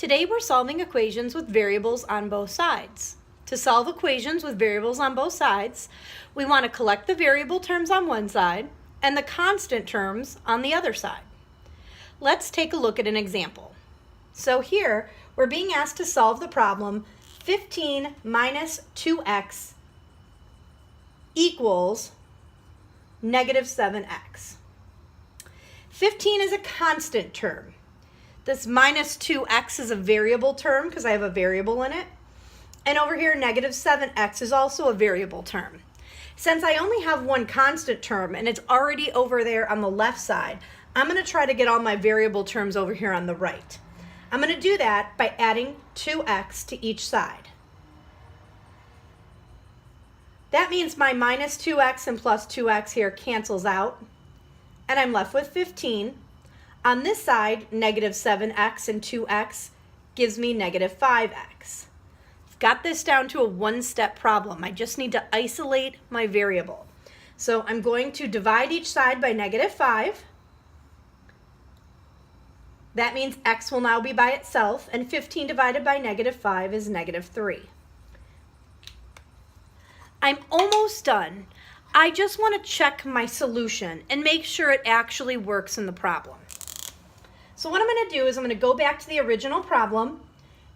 Today we're solving equations with variables on both sides. To solve equations with variables on both sides, we want to collect the variable terms on one side and the constant terms on the other side. Let's take a look at an example. So here, we're being asked to solve the problem 15 minus 2x equals negative 7x. 15 is a constant term. This minus 2x is a variable term because I have a variable in it. And over here, negative 7x is also a variable term. Since I only have one constant term and it's already over there on the left side, I'm going to try to get all my variable terms over here on the right. I'm going to do that by adding 2x to each side. That means my minus 2x and plus 2x here cancels out, and I'm left with 15. On this side, negative 7x and 2x gives me negative 5x. I've got this down to a one-step problem. I just need to isolate my variable. So I'm going to divide each side by negative 5. That means x will now be by itself, and 15 divided by negative 5 is negative 3. I'm almost done. I just want to check my solution and make sure it actually works in the problem. So what I'm going to do is I'm going to go back to the original problem,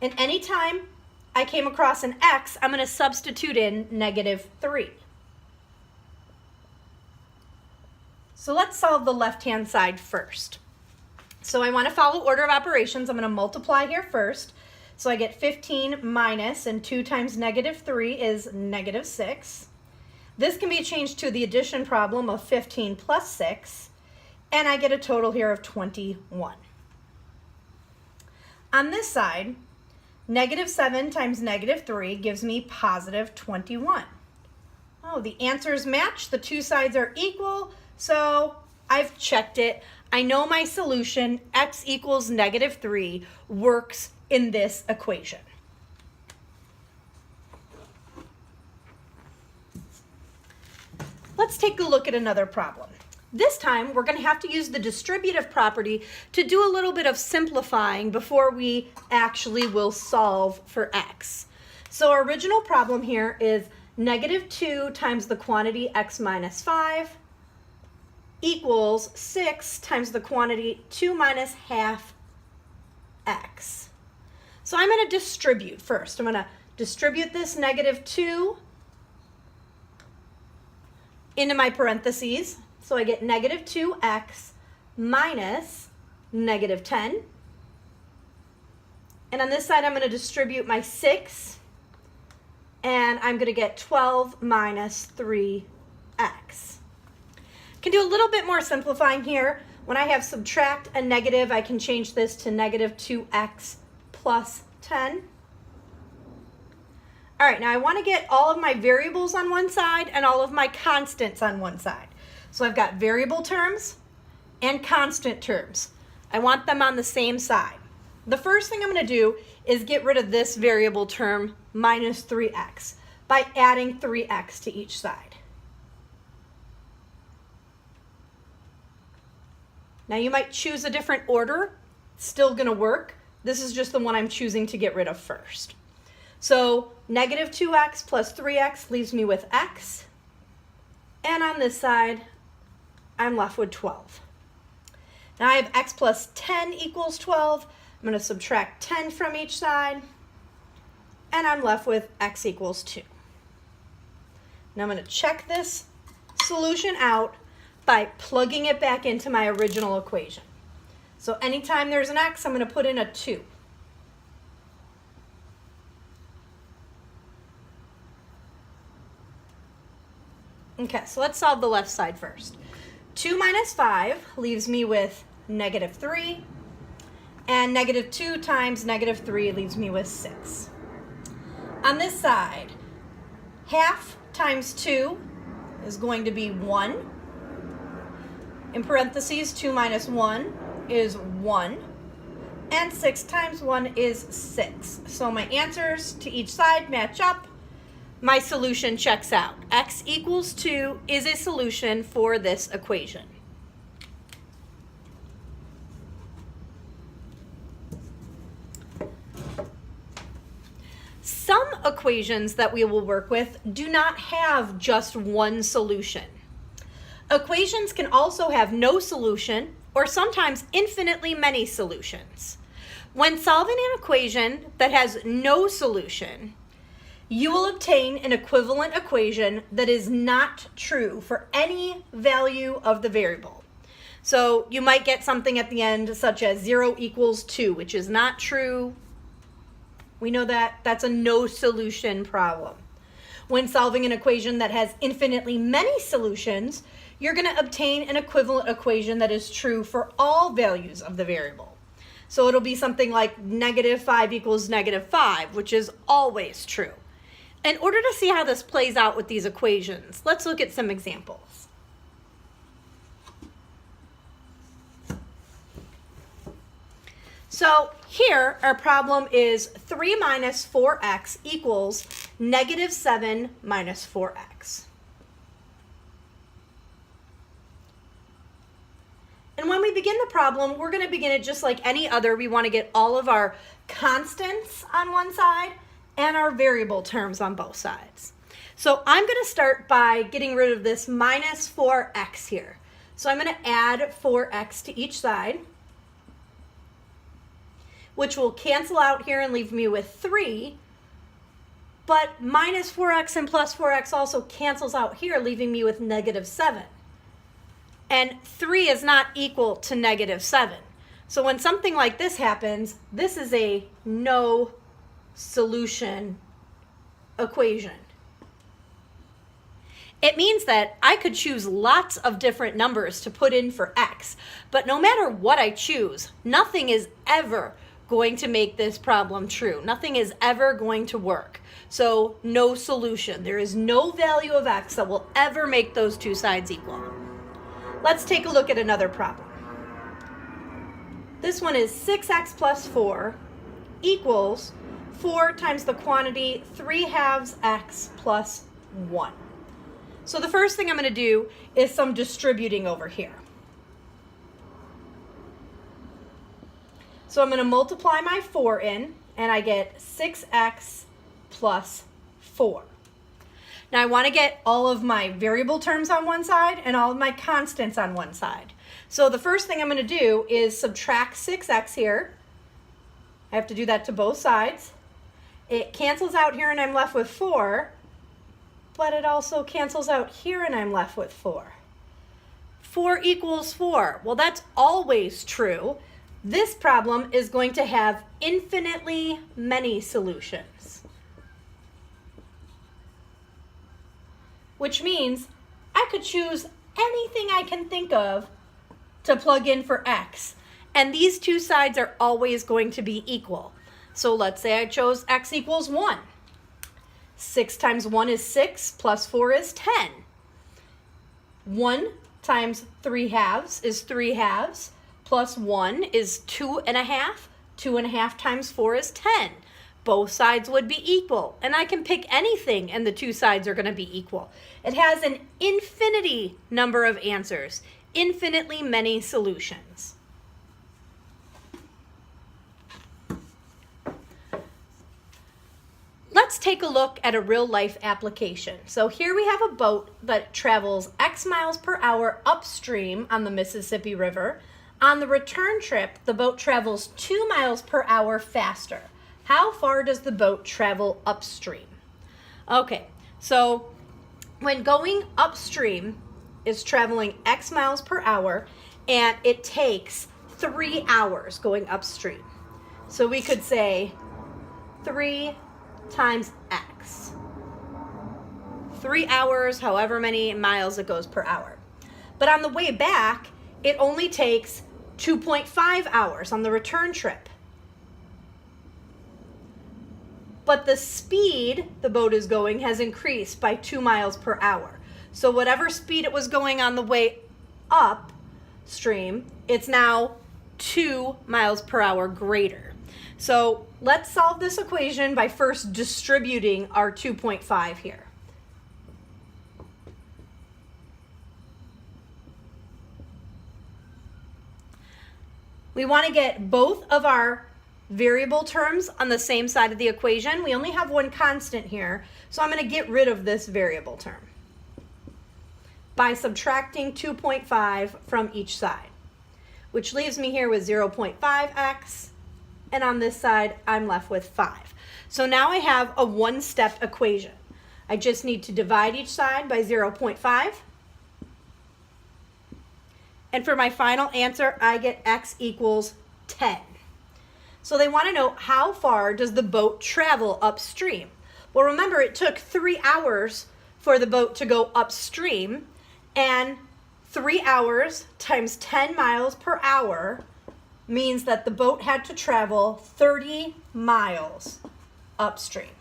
and anytime I came across an x, I'm going to substitute in negative 3. So let's solve the left-hand side first. So I want to follow order of operations. I'm going to multiply here first. So I get 15 minus, and 2 times negative 3 is negative 6. This can be changed to the addition problem of 15 plus 6, and I get a total here of 21. On this side, negative 7 times negative 3 gives me positive 21. Oh, the answers match. The two sides are equal, so I've checked it. I know my solution, x equals negative 3, works in this equation. Let's take a look at another problem. This time, we're going to have to use the distributive property to do a little bit of simplifying before we actually will solve for x. So our original problem here is negative 2 times the quantity x minus 5 equals 6 times the quantity 2 minus half x. So I'm going to distribute first. I'm going to distribute this negative 2 into my parentheses. So I get negative 2x minus negative 10. And on this side, I'm going to distribute my 6. And I'm going to get 12 minus 3x. Can do a little bit more simplifying here. When I have subtract a negative, I can change this to negative 2x plus 10. All right, now I want to get all of my variables on one side and all of my constants on one side. So I've got variable terms and constant terms. I want them on the same side. The first thing I'm going to do is get rid of this variable term minus 3x by adding 3x to each side. Now you might choose a different order. It's still going to work. This is just the one I'm choosing to get rid of first. So negative 2x plus 3x leaves me with x. And on this side, I'm left with 12. Now I have x plus 10 equals 12. I'm going to subtract 10 from each side. And I'm left with x equals 2. Now I'm going to check this solution out by plugging it back into my original equation. So anytime there's an x, I'm going to put in a 2. Okay, so let's solve the left side first. 2 minus 5 leaves me with negative 3, and negative 2 times negative 3 leaves me with 6. On this side, half times 2 is going to be 1. In parentheses, 2 minus 1 is 1, and 6 times 1 is 6. So my answers to each side match up. My solution checks out. X equals 2 is a solution for this equation. some equations that we will work with do not have just one solution. Equations can also have no solution or sometimes infinitely many solutions. When solving an equation that has no solution, you will obtain an equivalent equation that is not true for any value of the variable. So you might get something at the end such as 0 equals 2, which is not true. We know that that's a no solution problem. When solving an equation that has infinitely many solutions, you're going to obtain an equivalent equation that is true for all values of the variable. So it'll be something like -5 equals -5, which is always true. In order to see how this plays out with these equations, let's look at some examples. So here our problem is 3 minus 4x equals -7 minus 4x. And when we begin the problem, we're going to begin it just like any other. We want to get all of our constants on one side and our variable terms on both sides. So I'm going to start by getting rid of this minus 4x here. So I'm going to add 4x to each side, which will cancel out here and leave me with 3. But minus 4x and plus 4x also cancels out here, leaving me with -7. And 3 is not equal to -7. So when something like this happens, this is a no solution equation. It means that I could choose lots of different numbers to put in for x, but no matter what I choose, nothing is ever going to make this problem true. Nothing is ever going to work. So no solution. There is no value of x that will ever make those two sides equal. Let's take a look at another problem. This one is 6x plus 4 equals 4 times the quantity 3/2 x plus 1. So the first thing I'm going to do is some distributing over here. So I'm going to multiply my 4 in, and I get 6x plus 4. Now I want to get all of my variable terms on one side and all of my constants on one side. So the first thing I'm going to do is subtract 6x here. I have to do that to both sides. It cancels out here and I'm left with 4, but it also cancels out here and I'm left with 4. 4 equals 4. Well, that's always true. This problem is going to have infinitely many solutions, which means I could choose anything I can think of to plug in for x, and these two sides are always going to be equal. So let's say I chose x equals 1. 6 times 1 is 6, plus 4 is 10. 1 times 3/2 is 3/2, plus 1 is 2.5. 2.5 times 4 is 10. Both sides would be equal, and I can pick anything and the two sides are going to be equal. It has an infinity number of answers, infinitely many solutions. Let's take a look at a real-life application. So here we have a boat that travels X miles per hour upstream on the Mississippi River. On the return trip, the boat travels 2 miles per hour faster. How far does the boat travel upstream? Okay, so when going upstream is traveling X miles per hour, and it takes 3 hours going upstream. So we could say 3 times x. 3 hours, however many miles it goes per hour. But on the way back, it only takes 2.5 hours on the return trip. But the speed the boat is going has increased by 2 miles per hour. So whatever speed it was going on the way upstream, it's now 2 miles per hour greater. So let's solve this equation by first distributing our 2.5 here. We want to get both of our variable terms on the same side of the equation. We only have one constant here, so I'm going to get rid of this variable term by subtracting 2.5 from each side, which leaves me here with 0.5x, and on this side I'm left with 5. So now I have a one-step equation. I just need to divide each side by 0.5. And for my final answer, I get x equals 10. So they want to know, how far does the boat travel upstream? Well, remember, it took 3 hours for the boat to go upstream, and 3 hours times 10 miles per hour means that the boat had to travel 30 miles upstream.